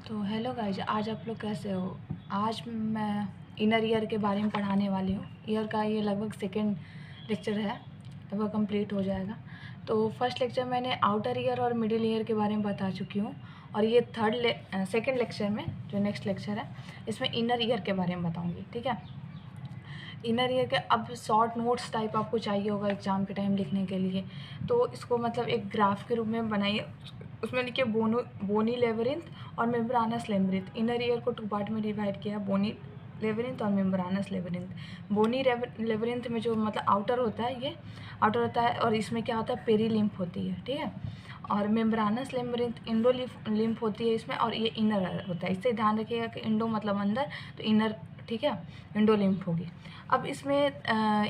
तो hello guys, आज आप लोग कैसे हो। आज मैं इनर ईयर के बारे में पढ़ाने वाली हूँ। ईयर का ये लगभग सेकेंड लेक्चर है, लगभग कंप्लीट हो जाएगा। तो फर्स्ट लेक्चर मैंने आउटर ईयर और मिडिल ईयर के बारे में बता चुकी हूँ, और ये सेकेंड लेक्चर में जो नेक्स्ट लेक्चर है इसमें इनर ईयर के बारे में बताऊँगी। ठीक है, इनर ईयर के अब शॉर्ट नोट्स टाइप आपको चाहिए होगा एग्ज़ाम के टाइम लिखने के लिए, तो इसको मतलब एक ग्राफ के रूप में बनाइए। उसमें लिखिए बोनी लेबरिंथ और मेम्ब्रानस लेबरिंथ। इनर ईयर को 2 पार्ट में डिवाइड किया, बोनी लेबरिंथ और मेम्ब्रानस लेबरिंथ। बोनी लेबरिंथ में जो मतलब आउटर होता है, ये आउटर होता है, और इसमें क्या होता है, पेरीलिम्फ होती है। ठीक है, और मेम्ब्रानस लेबरिंथ इंडो लिम्फ होती है इसमें, और ये इनर होता है। इससे ध्यान रखिएगा कि इंडो मतलब अंदर, तो इनर, ठीक है, इंडो लिम्फ होगी। अब इसमें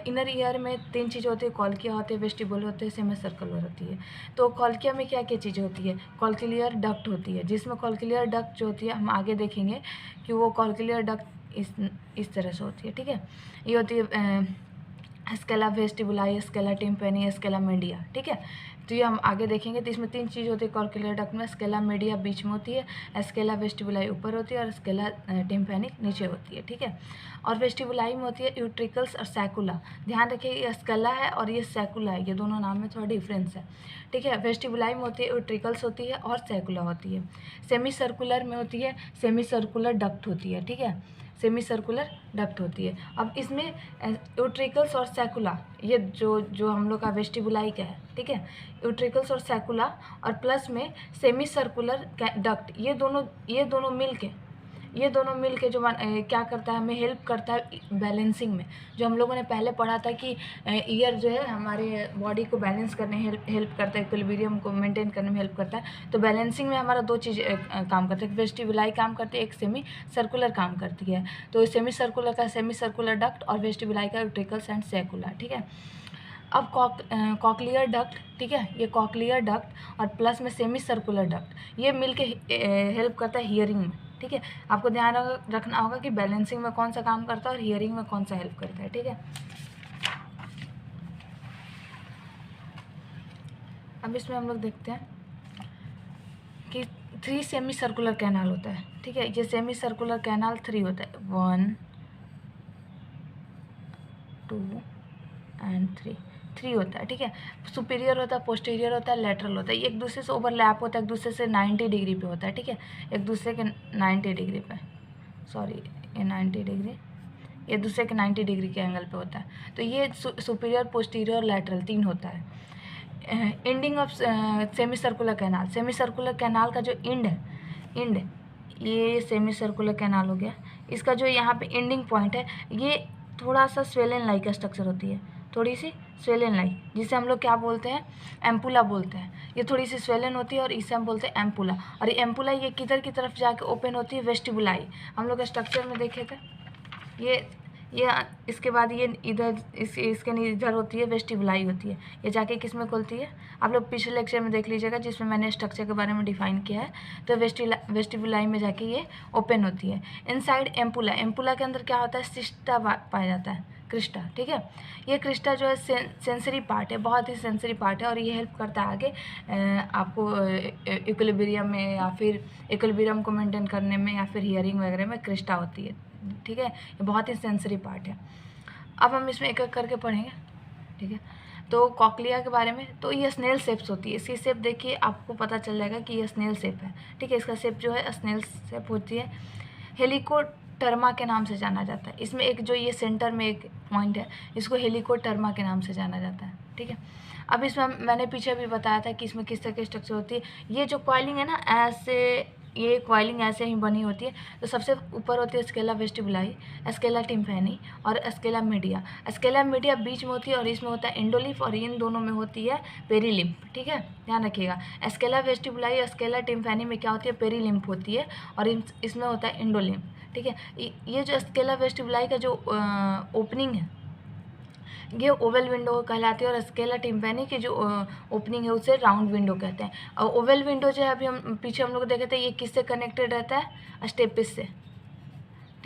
इनर ईयर में 3 चीज़ होती है, कॉल्किया होते हैं, वेस्टिबुल होते हैं, सेमी सर्कुलर होती है। तो कॉल्किया में क्या क्या चीज़ होती है, कॉल्किलियर डक्ट होती है, जिसमें कॉल्किलियर डक्ट जो होती है हम आगे देखेंगे कि वो कॉल्किलियर डक्ट इस तरह से होती है। ठीक है, ये होती है scala vestibuli, scala tympani, scala media. ठीक है, तो ये हम आगे देखेंगे। तो इसमें 3 चीज़ होती है कॉर्कुलर डक्ट में, स्केला मीडिया बीच में होती है, स्केला वेस्टिबुलाई ऊपर होती है, और स्केला टिम्पेनिक नीचे होती है। ठीक है, और वेस्टिबुलाई में होती है यूट्रिकल्स और सैकुला। ध्यान रखिए, ये स्केला है और ये सैकुला है, ये दोनों नाम में थोड़ा डिफरेंस है। ठीक है, वेस्टिबुलाई में होती है यूट्रिकल्स होती है और सैकुला होती है। सेमी सर्कुलर में होती है सेमी सर्कुलर डक्ट होती है। ठीक है, सेमी सर्कुलर डक्ट होती है। अब इसमें यूट्रिकल्स और सैकुला, ये जो हम लोग का वेस्टिबुलाई का है। ठीक है, यूट्रिकल्स और सैकुला, और प्लस में सेमी सर्कुलर डक्ट, ये दोनों मिल के जो क्या करता है, हमें हेल्प करता है बैलेंसिंग में। जो हम लोगों ने पहले पढ़ा था कि ईयर जो है हमारे बॉडी को बैलेंस करने हेल्प करता है, इक्विलिब्रियम को मेंटेन करने में हेल्प करता है। तो बैलेंसिंग में हमारा 2 चीज़ काम करते हैं, वेस्टिबुलाई काम करती है, एक सेमी सर्कुलर काम करती है। तो सेमी सर्कुलर का सेमी सर्कुलर डक्ट, और वेस्टिबुलाई का यूट्रिकल्स एंड सैकुला। ठीक है, अब कॉकलियर डक्ट, ठीक है, ये कॉकलियर डक्ट और प्लस में सेमी सर्कुलर डक्ट, ये मिलके हेल्प करता है हियरिंग में। ठीक है, आपको ध्यान रखना होगा कि बैलेंसिंग में कौन सा काम करता है और हियरिंग में कौन सा हेल्प करता है। ठीक है, अब इसमें हम लोग देखते हैं कि 3 सेमी सर्कुलर कैनाल होता है। ठीक है, ये सेमी सर्कुलर कैनाल 3 होता है, 1 2 एंड 3 होता है। ठीक है, सुपीरियर होता है, पोस्टीरियर होता है, लेटरल होता है। ये एक दूसरे से ओवरलैप होता है, एक दूसरे से 90 डिग्री पे होता है। ठीक है, एक दूसरे के 90 डिग्री पे, सॉरी ये 90 डिग्री, एक दूसरे के 90 डिग्री के एंगल पे होता है। तो ये सुपीरियर, पोस्टीरियर, लेटरल 3 होता है। Ending of semi circular canal, semi circular canal का जो एंड ये सेमी सर्कुलर कैनाल हो गया। इसका जो यहाँ पे एंडिंग पॉइंट है, ये थोड़ा सा स्वेलन लाई का स्ट्रक्चर होती है, थोड़ी सी स्वेलन लाई, जिसे हम लोग क्या बोलते हैं, एम्पुला बोलते हैं। ये थोड़ी सी स्वेलन होती है और इसे हम बोलते हैं एम्पुला। और ये एम्पुला ये किधर की तरफ जाके ओपन होती है, वेस्टिबुलाई। हम लोग स्ट्रक्चर में देखे थे, ये इसके बाद ये इधर इसके इधर होती है, वेस्टिबुलाई होती है। ये जाके किस में खुलती है, आप लोग पिछले लेक्चर में देख लीजिएगा जिसमें मैंने स्ट्रक्चर के बारे में डिफाइन किया है। तो वेस्टिबुलाई में जाके ये ओपन होती है। इनसाइड एम्पुला, एम्पुला के अंदर क्या होता है, सिस्टा पाया जाता है, क्रिस्टा। ठीक है, ये क्रिस्टा जो है सेंसरी पार्ट है, बहुत ही सेंसरी पार्ट है, और ये हेल्प करता है आगे आपको इक्विलिब्रियम में, या फिर इक्विलिब्रियम को मेंटेन करने में, या फिर हियरिंग वगैरह में क्रिस्टा होती है। ठीक है, ये बहुत ही सेंसरी पार्ट है। अब हम इसमें एक एक करके पढ़ेंगे। ठीक है, तो कॉकलिया के बारे में, तो ये स्नेल शेप्स होती है। इसकी शेप देखिए, आपको पता चल जाएगा कि ये स्नेल शेप है। ठीक है, इसका शेप जो है स्नेल शेप होती है। हेलिकोटर्मा के नाम से जाना जाता है। इसमें एक जो ये सेंटर में एक पॉइंट है, इसको हेलिकोटर्मा के नाम से जाना जाता है। ठीक है, अब इसमें मैंने पीछे भी बताया था कि इसमें किस तरह की स्ट्रक्चर होती है। ये जो कॉइलिंग है ना, ऐसे ये कॉइलिंग ऐसे ही बनी होती है। तो सबसे ऊपर होती है स्केला वेस्टिबुलाई, स्केला टिम्पैनी और स्केला मीडिया। स्केला मीडिया बीच में होती है, और इसमें होता है एंडोलिम्फ, और इन दोनों में होती है पेरीलिम्फ। ठीक है, ध्यान रखिएगा, स्केला वेस्टिबुलाई और स्केला टिम्पैनी में क्या होती है, पेरीलिम्फ होती है, और इसमें होता है एंडोलिम्फ। ठीक है, ये जो स्केला वेस्टिबुलाई का जो ओपनिंग है, ये ओवल विंडो कहलाती है, और स्केला टिम्पैनी की जो ओपनिंग है उसे राउंड विंडो कहते हैं। और ओवल विंडो जो है, अभी हम पीछे हम लोग देखे थे, ये किससे कनेक्टेड रहता है, स्टेपिस से।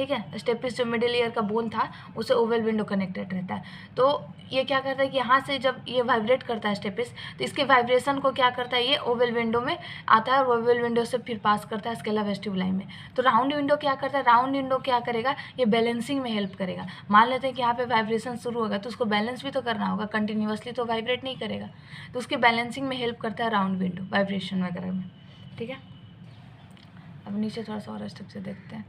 ठीक है। स्टेपिस जो मिडिल ईयर का बोन था उसे ओवल विंडो कनेक्टेड रहता है। तो ये क्या करता है कि यहाँ से जब ये वाइब्रेट करता है स्टेपिस, तो इसके वाइब्रेशन को क्या करता है, ये ओवल विंडो में आता है और ओवल विंडो से फिर पास करता है स्केला वेस्टिबुलाई में। तो राउंड विंडो क्या करता है, राउंड विंडो क्या करेगा, ये बैलेंसिंग में हेल्प करेगा। मान लेते हैं कि यहाँ पे वाइब्रेशन शुरू होगा तो उसको बैलेंस भी तो करना होगा, कंटिन्यूसली तो वाइब्रेट नहीं करेगा, तो उसकी बैलेंसिंग में हेल्प करता है राउंड विंडो वाइब्रेशन वगैरह में, ठीक है। अब नीचे थोड़ा सा और स्ट्रक्चर देखते हैं।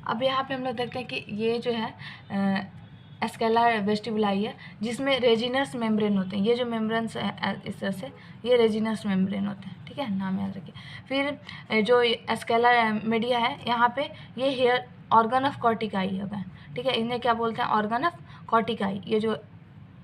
अब यहाँ पे हम लोग देखते हैं कि ये जो है स्केला वेस्टिबुलाई है, जिसमें रेजिनस मेम्ब्रेन होते हैं। ये जो मेम्ब्रेन्स है इस तरह से, ये रेजिनस मेम्ब्रेन होते हैं, ठीक है, नाम याद रखिए। फिर जो स्केला मीडिया है, यहाँ पे ये हेयर ऑर्गन ऑफ कॉर्टिकाई होगा, ठीक है। इन्हें क्या बोलते हैं, ऑर्गन ऑफ कॉर्टिकाई। ये जो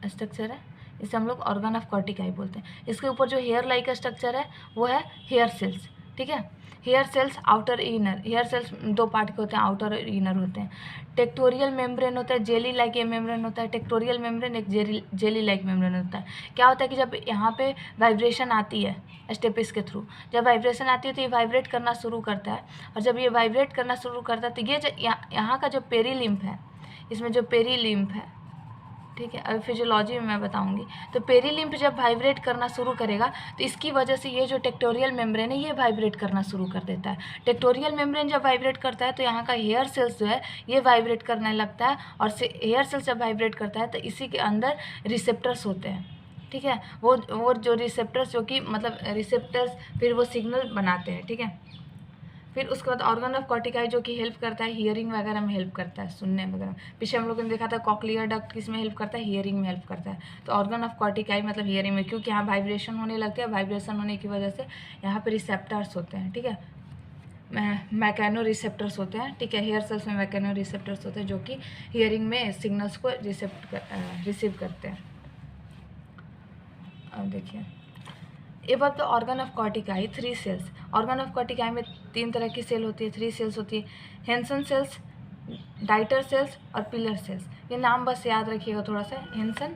स्ट्रक्चर है इसे हम लोग ऑर्गन ऑफ कॉर्टिकाई बोलते हैं। इसके ऊपर जो हेयर लाइक स्ट्रक्चर है वो है हेयर सेल्स, ठीक है। Hair cells outer inner, hair cells दो पार्ट के होते हैं, आउटर और इनर होते हैं। टेक्टोरियल मेम्ब्रेन होता है, जेली लाइक ये मेम्ब्रेन होता है। टेक्टोरियल मेम्ब्रेन एक जेली लाइक मेम्ब्रेन होता है। क्या होता है कि जब यहाँ पे वाइब्रेशन आती है स्टेपिस के थ्रू, जब वाइब्रेशन आती है तो ये वाइब्रेट करना शुरू करता है, और जब ये वाइब्रेट करना शुरू करता है तो ये जो यहाँ का जो पेरीलिम्फ है, इसमें जो पेरीलिम्फ है, ठीक है, अभी फिजियोलॉजी में मैं बताऊंगी। तो पेरीलिम्फ जब वाइब्रेट करना शुरू करेगा तो इसकी वजह से ये जो टेक्टोरियल मेम्ब्रेन है ये वाइब्रेट करना शुरू कर देता है। टेक्टोरियल मेम्ब्रेन जब वाइब्रेट करता है तो यहाँ का हेयर सेल्स जो है ये वाइब्रेट करने लगता है, और हेयर सेल्स जब वाइब्रेट करता है तो इसी के अंदर रिसेप्टर्स होते हैं, ठीक है। वो जो रिसेप्टर्स, जो कि मतलब रिसेप्टर्स फिर वो सिग्नल बनाते हैं, ठीक है। फिर उसके बाद ऑर्गन ऑफ कॉर्टिकाई जो कि हेल्प करता है हियरिंग वगैरह में, हेल्प करता है सुनने वगैरह में। पीछे हम लोगों ने देखा था कॉक्लियर डक्ट किस में हेल्प करता है, हियरिंग में हेल्प करता है। तो ऑर्गन ऑफ कॉर्टिकाई मतलब हियरिंग में, क्योंकि यहाँ वाइब्रेशन होने लगते हैं, वाइब्रेशन होने की वजह से यहाँ पे रिसेप्टर्स होते हैं, ठीक है, मैकेनो रिसेप्टर्स होते हैं, ठीक है। हेयर सेल्स में मैकेनो रिसेप्टर्स होते हैं जो कि हियरिंग में सिग्नल्स को रिसीव करते हैं। अब देखिए above the organ of Corti 3 cells. Organ of Corti में 3 तरह की सेल होती है, 3 सेल्स होती है, हेंसन सेल्स, डाइटर सेल्स और पिलर सेल्स। ये नाम बस याद रखिएगा थोड़ा सा, हेंसन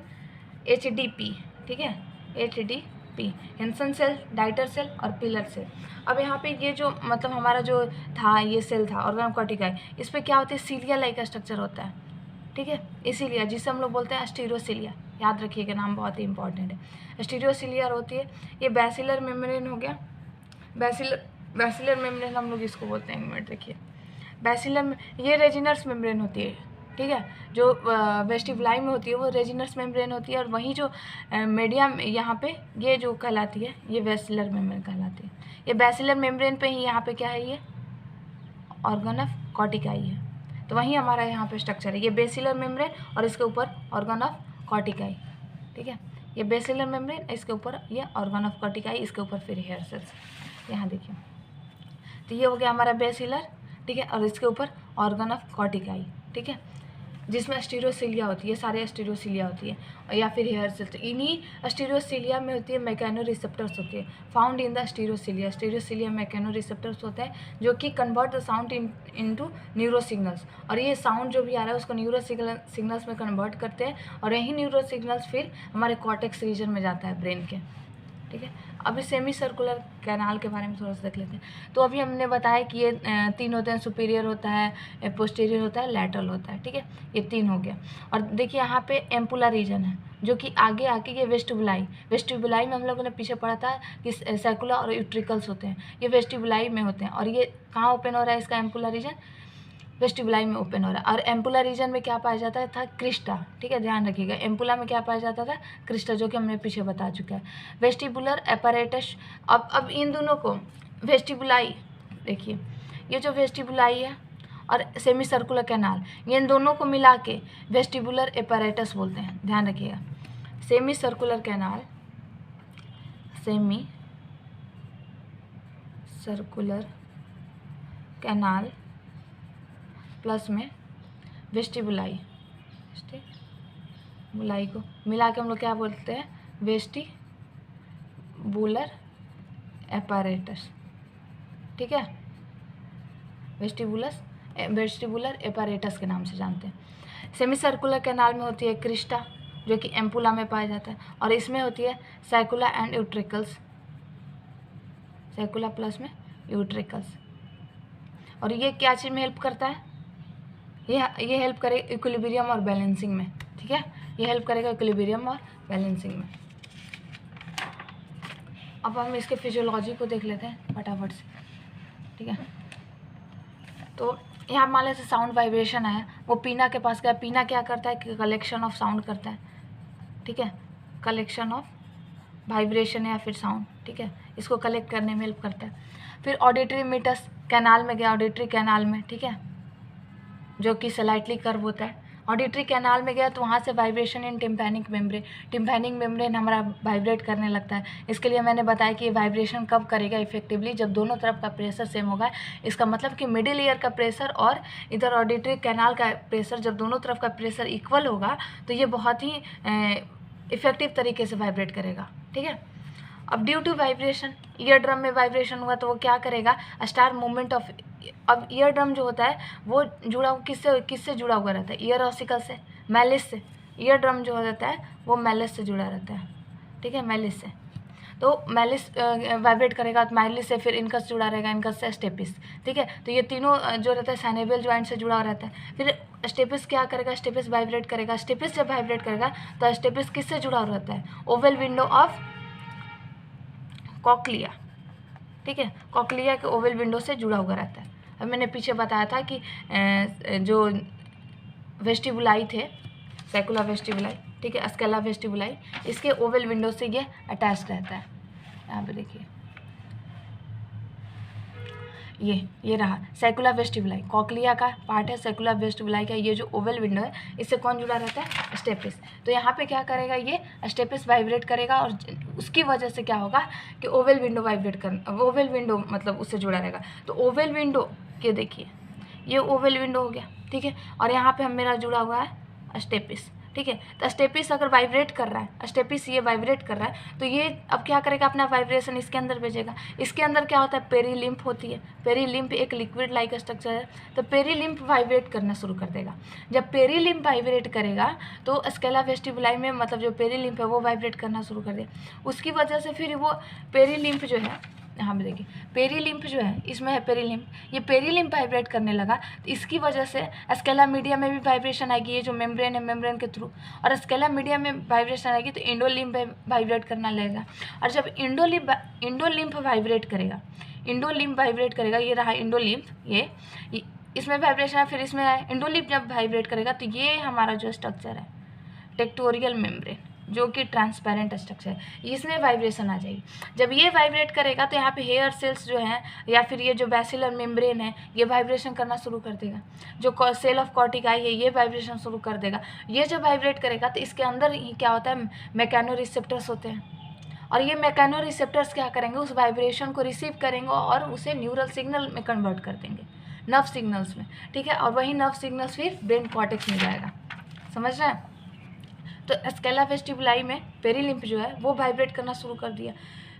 HDP, ठीक है, HDP, हेंसन सेल, डाइटर सेल और पिलर सेल। अब यहाँ पे ये जो मतलब हमारा जो था ये सेल था ऑर्गन ऑफ कॉर्टिकाई, इस पर क्या होता है, सीलिया लाइक का स्ट्रक्चर होता है, ठीक है, इसीलिए जिसे हम लोग बोलते हैं स्टीरोसिलिया, याद रखिएगा नाम बहुत ही इंपॉर्टेंट है। स्टीरोसिलिया होती है, ये बैसिलर मेम्ब्रेन हो गया। बैसिलर मेम्ब्रेन हम लोग इसको बोलते हैं, एक मिनट देखिए, बैसिलर ये रेजिनस मेम्ब्रेन होती है, ठीक है। जो वेस्टिबुलाई में होती है वो रेजिनस मेम्ब्रेन होती है, और वहीं जो मीडियम यहाँ पे ये जो कहलाती है ये बैसिलर मेम्ब्रेन कहलाती है। ये बैसिलर मेम्ब्रेन पे ही यहाँ पे क्या है, ये ऑर्गन ऑफ कॉर्टिकाई है। तो वहीं हमारा यहाँ पे स्ट्रक्चर है, ये बेसिलर मेम्ब्रेन और इसके ऊपर ऑर्गन ऑफ कॉर्टिकाई, ठीक है। ये बेसिलर मेम्ब्रेन, इसके ऊपर ये ऑर्गन ऑफ कॉर्टिकाई, इसके ऊपर फिर हेयर सेल्स। यहाँ देखिए, तो ये हो गया हमारा बेसिलर, ठीक है, और इसके ऊपर ऑर्गन ऑफ कॉर्टिकाई, ठीक है, जिसमें स्टीरोसिलिया होती है, सारे स्टीरोसिलिया होती है, या फिर हेयर सेल्स। इन्हीं स्टीरोसिलिया में होती है मैकेनो रिसेप्टर्स होती है, found in the stereocilia. Stereocilia mechanoreceptors होते हैं जो कि convert the sound into neuro signals, और ये साउंड जो भी आ रहा है उसको न्यूरो सिग्नल्स में कन्वर्ट करते हैं, और यही न्यूरो सिग्नल्स फिर हमारे कॉर्टेक्स रीजन में जाता है ब्रेन के, ठीक है। अभी सेमी सर्कुलर कैनाल के बारे में थोड़ा सा देख लेते हैं। तो अभी हमने बताया कि ये 3 होते हैं, सुपीरियर होता है, पोस्टीरियर होता है, लैटरल होता है, ठीक है, ये 3 हो गया। और देखिए यहाँ पे एम्पुला रीजन है जो कि आगे आके ये वेस्टिबुलाई में हम लोगों ने पीछे पढ़ा था कि सैकुला और यूट्रिकल्स होते हैं, ये वेस्टिबुलाई में होते हैं। और ये कहाँ ओपन हो रहा है इसका एम्पुला रीजन, वेस्टिबुलाई में ओपन हो रहा है। और एम्पुला रीजन में क्या पाया जाता था, क्रिस्टा, ठीक है, ध्यान रखिएगा। एम्पुला में क्या पाया जाता था, क्रिस्टा, जो कि हमने पीछे बता चुका है। वेस्टिबुलर एपैरेटस, अब इन दोनों को वेस्टिबुलाई, देखिए ये जो वेस्टिबुलाई है और सेमी सर्कुलर कैनाल, ये इन दोनों को मिला के वेस्टिबुलर एपैरेटस बोलते हैं, ध्यान रखिएगा। Semi circular canal, semi circular canal plus में वेस्टिबुलाई को मिला के हम लोग क्या बोलते हैं, वेस्टिबुलर एपैरेटस, ठीक है, वेस्टिबुलर एपैरेटस के नाम से जानते हैं। सेमी सर्कुलर कैनाल में होती है क्रिस्टा जो कि एम्पुला में पाया जाता है, और इसमें होती है सैकुला एंड यूट्रिकल्स, सैकुला प्लस में यूट्रिकल्स। और ये क्या चीज़ में हेल्प करता है, ये हेल्प करेगा इक्विलिब्रियम और बैलेंसिंग में, ठीक है, ये हेल्प करेगा इक्विलिब्रियम और बैलेंसिंग में। अब हम इसके फिजियोलॉजी को देख लेते हैं फटाफट से, ठीक है। तो यहाँ मान लेते साउंड वाइब्रेशन आया, वो पीना के पास गया, पीना क्या करता है कि कलेक्शन ऑफ साउंड करता है, ठीक है, कलेक्शन ऑफ वाइब्रेशन या फिर साउंड, ठीक है, इसको कलेक्ट करने में हेल्प करता है। फिर ऑडिटरी मीटस कैनाल में गया, ऑडिटरी कैनाल में, ठीक है, जो कि स्लाइटली कर्व होता है, ऑडिटरी कैनाल में गया तो वहाँ से vibration in tympanic membrane, tympanic membrane हमारा वाइब्रेट करने लगता है। इसके लिए मैंने बताया कि ये वाइब्रेशन कब करेगा इफेक्टिवली, जब दोनों तरफ का प्रेशर सेम होगा। इसका मतलब कि मिडिल ईयर का प्रेशर और इधर ऑडिटरी कैनाल का प्रेशर, जब दोनों तरफ का प्रेशर इक्वल होगा तो ये बहुत ही इफेक्टिव तरीके से वाइब्रेट करेगा, ठीक है। अब due to vibration, ear drum में वाइब्रेशन हुआ तो वो क्या करेगा, स्टार मूवमेंट ऑफ, अब ईयर ड्रम जो होता है वो जुड़ा किससे जुड़ा हुआ रहता है, ईयर ऑसिकल से, मैलिस से। ईयर ड्रम जो हो जाता है वो मैलिस से जुड़ा रहता है, ठीक है, मैलिस से। तो मैलिस वाइब्रेट करेगा तो मैलिस से फिर इनकस जुड़ा रहेगा, इनकस से स्टेपिस, ठीक है। तो ये तीनों जो रहता है सैनेबल जॉइंट से जुड़ा रहता है। फिर स्टेपिस क्या करेगा, स्टेपिस वाइब्रेट करेगा। स्टेपिस जब वाइब्रेट करेगा तो स्टेपिस किससे जुड़ा रहता है, ओवल विंडो ऑफ कॉक्लिया, ठीक है, कॉक्लिया के ओवल विंडो से जुड़ा हुआ रहता है। अब मैंने पीछे बताया था कि जो वेस्टिबुलाई थे, सैकुला वेस्टिबुलाई, ठीक है, स्केला वेस्टिबुलाई, इसके ओवल विंडो से ये अटैच रहता है। यहाँ पे देखिए ये रहा सैकुला वेस्टिबुलाई, कॉक्लिया का पार्ट है सैकुला वेस्टिबुलाई का। ये जो ओवल विंडो है इससे कौन जुड़ा रहता है, स्टेपिस। तो यहाँ पे क्या करेगा, ये स्टेपिस वाइब्रेट करेगा और उसकी वजह से क्या होगा कि ओवल विंडो वाइब्रेट कर, ओवल विंडो मतलब उससे जुड़ा रहेगा। तो ओवल विंडो ये देखिए, ये ओवल विंडो हो गया, ठीक है, और यहाँ पे हम मेरा जुड़ा हुआ है स्टेपिस, ठीक है। तो स्टेपिस अगर वाइब्रेट कर रहा है, स्टेपिस ये वाइब्रेट कर रहा है तो ये अब क्या करेगा, अपना वाइब्रेशन इसके अंदर भेजेगा। इसके अंदर क्या होता है, पेरीलिम्फ होती है। पेरीलिम्फ एक लिक्विड लाइक स्ट्रक्चर है, तो पेरीलिम्फ वाइब्रेट करना शुरू कर देगा। जब पेरीलिम्फ वाइब्रेट करेगा तो स्केला वेस्टिबुलाई में मतलब जो पेरीलिम्फ है वो वाइब्रेट करना शुरू कर देगा। उसकी वजह से फिर वो पेरीलिम्फ जो है, यहाँ पे देखिए पेरीलिम्फ जो है, इसमें है पेरीलिम्फ, ये पेरीलिम्फ वाइब्रेट करने लगा तो इसकी वजह से स्केला मीडिया में भी वाइब्रेशन आएगी। ये जो मेम्ब्रेन है, मेम्ब्रेन के थ्रू, और स्केला मीडिया में वाइब्रेशन आएगी तो इंडोलिम्फ वाइब्रेट करना लगेगा। और जब इंडोलिम्फ वाइब्रेट करेगा, इंडोलिम्फ वाइब्रेट करेगा, ये रहा इंडोलिम्फ, ये इसमें वाइब्रेशन है, फिर इसमें है इंडोलिम्फ जब वाइब्रेट करेगा तो ये हमारा जो स्ट्रक्चर है टेक्टोरियल मेम्ब्रेन, जो कि ट्रांसपेरेंट स्ट्रक्चर है, इसमें वाइब्रेशन आ जाएगी। जब ये वाइब्रेट करेगा तो यहाँ पे हेयर सेल्स जो हैं या फिर ये जो बैसिलर मेम्ब्रेन है ये वाइब्रेशन करना शुरू कर देगा। जो सेल ऑफ कॉर्टिकाई है ये वाइब्रेशन शुरू कर देगा। ये जब वाइब्रेट करेगा तो इसके अंदर ही क्या होता है, मैकेनो रिसेप्टर्स होते हैं, और ये मैकेनो रिसेप्टर्स क्या करेंगे, उस वाइब्रेशन को रिसीव करेंगे और उसे न्यूरल सिग्नल में कन्वर्ट कर देंगे, नर्व सिग्नल्स में, ठीक है। और वही नर्व सिग्नल्स फिर ब्रेन कॉर्टेक्स में जाएगा, समझ रहे हैं। तो स्केला वेस्टिबुलाई में पेरीलिम्फ जो है वो वाइब्रेट करना शुरू कर दिया,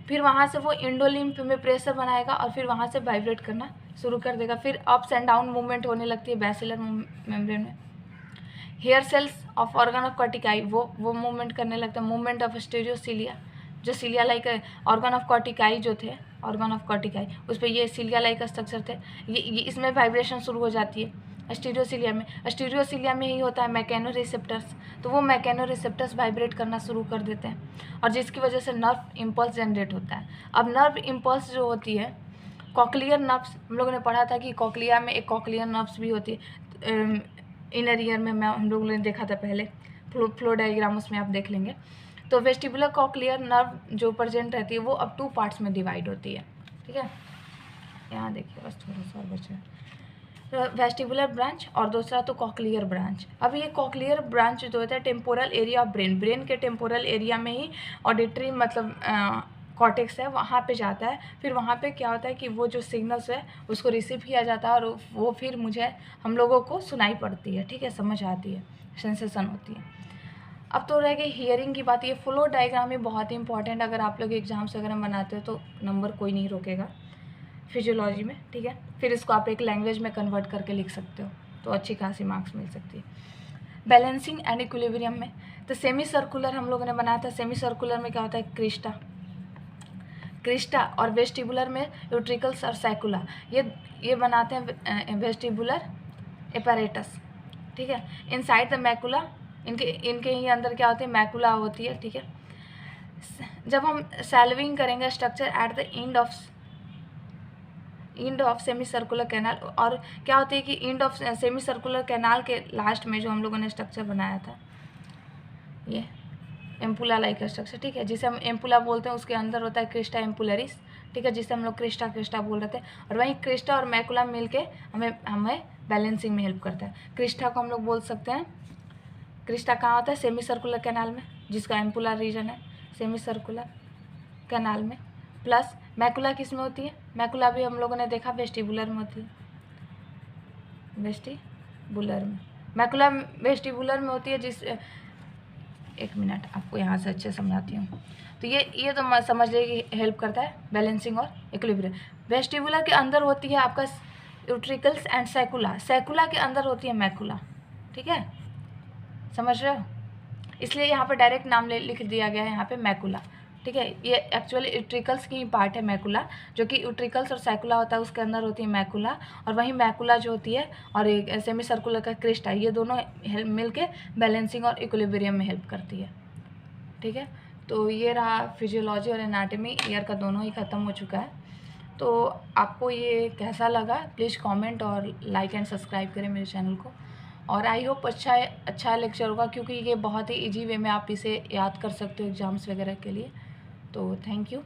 फिर वहाँ से वो इंडोलिम्फ में प्रेशर बनाएगा और फिर वहाँ से वाइब्रेट करना शुरू कर देगा। फिर अप्स एंड डाउन मूवमेंट होने लगती है बैसिलर मेम्ब्रेन में। Hair cells of organ of Corti वो मूवमेंट करने लगता है, मूवमेंट ऑफ स्टेरियोसिलिया, जो cilia like organ of Corti जो थे, ऑर्गन ऑफ कॉर्टिकाई उस पर ये सिलिया लाइक स्ट्रक्चर थे, ये इसमें वाइब्रेशन शुरू हो जाती है। स्टीरियोसिलिया में, स्टीरियोसिलिया में ही होता है मैकेनो रिसेप्टर्स, तो वो मैकेनो रिसेप्टर्स वाइब्रेट करना शुरू कर देते हैं और जिसकी वजह से नर्व इम्पल्स जनरेट होता है। अब नर्व इम्पल्स जो होती है, कॉक्लियर नर्व्स, हम लोगों ने पढ़ा था कि कॉक्लिया में एक कॉक्लियर नर्व्स भी होती है। इनर ईयर में हम लोगों ने देखा था पहले, फ्लो डायग्राम उसमें आप देख लेंगे। तो वेस्टिबुलर कॉक्लियर नर्व जो प्रेजेंट रहती है वो अब 2 पार्ट्स में डिवाइड होती है, ठीक है। यहाँ देखिए बस थोड़ा सा और बचा है, वेस्टिबुलर ब्रांच और दूसरा तो कॉक्लियर ब्रांच। अब ये कॉक्लियर ब्रांच जो होता है temporal area of brain, brain के टेम्पोरल एरिया में ही ऑडिटरी मतलब कॉर्टेक्स है वहाँ पे जाता है। फिर वहाँ पे क्या होता है कि वो जो सिग्नल्स है उसको रिसीव किया जाता है और वो फिर हम लोगों को सुनाई पड़ती है, ठीक है, समझ आती है, सेंसेशन होती है। अब तो रह गई हियरिंग की बात। ये फ्लो डायग्राम ही बहुत ही इंपॉर्टेंट, अगर आप लोग एग्जाम्स वगैरह बनाते हो तो नंबर कोई नहीं रोकेगा फिजियोलॉजी में, ठीक है। फिर इसको आप एक लैंग्वेज में कन्वर्ट करके लिख सकते हो तो अच्छी खासी मार्क्स मिल सकती है। बैलेंसिंग एंड इक्विलिब्रियम में तो सेमी सर्कुलर हम लोगों ने बनाया था। सेमी सर्कुलर में क्या होता है, क्रिस्टा और वेस्टिबुलर में यूट्रिकल्स और सैकुला, ये बनाते हैं वेस्टिबुलर एपैरेटस, ठीक है। इनसाइड द मैकुला, इनके ही अंदर क्या होती है, मैकुला होती है, ठीक है। जब हम सैल्विंग करेंगे structure at the end of semi circular canal, और क्या होती है कि end of semi circular canal के लास्ट में जो हम लोगों ने स्ट्रक्चर बनाया था, ये एम्पुला लाइक स्ट्रक्चर, ठीक है, जिसे हम एम्पुला बोलते हैं, उसके अंदर होता है क्रिस्टा एम्पुलरिस, ठीक है, जिसे हम लोग क्रिस्टा बोल रहे थे। और वहीं क्रिस्टा और मैकुला मिलके हमें बैलेंसिंग में हेल्प करता है। क्रिस्टा को हम लोग बोल सकते हैं, क्रिस्टा कहाँ होता है, सेमी सर्कुलर कैनाल में, जिसका एम्पुलर रीजन है सेमी सर्कुलर कैनाल में। प्लस मैकुला किस में होती है, मैकुला भी हम लोगों ने देखा वेस्टिबुलर में होती है, वेस्टिबुलर में, मैकुला वेस्टिबुलर में होती है। एक मिनट आपको यहाँ से अच्छे समझाती हूँ। तो ये तो समझ लीजिए कि हेल्प करता है बैलेंसिंग और इक्विलिब्रियम। वेस्टिबुलर के अंदर होती है आपका यूट्रिकल्स एंड सैकुला, सैकुला के अंदर होती है मैकुला, ठीक है, समझ रहे हो, इसलिए यहाँ पे डायरेक्ट नाम लिख दिया गया है यहाँ पे मैकुला, ठीक है। ये एक्चुअली यूट्रिकल्स की ही पार्ट है मैकुला, जो कि यूट्रिकल्स और सैकुला होता है, उसके अंदर होती है मैकुला, और वहीं मैकुला जो होती है और एक सेमी सर्कुलर का क्रिस्टा, ये दोनों मिल के बैलेंसिंग और इक्विलिब्रियम में हेल्प करती है, ठीक है। तो ये रहा फिजियोलॉजी और एनाटॉमी, ईयर का दोनों ही ख़त्म हो चुका है। तो आपको ये कैसा लगा, प्लीज़ कमेंट और लाइक एंड सब्सक्राइब करें मेरे चैनल को। और आई होप अच्छा लेक्चर होगा, क्योंकि ये बहुत ही इजी वे में आप इसे याद कर सकते हो एग्ज़ाम्स वगैरह के लिए। तो थैंक यू।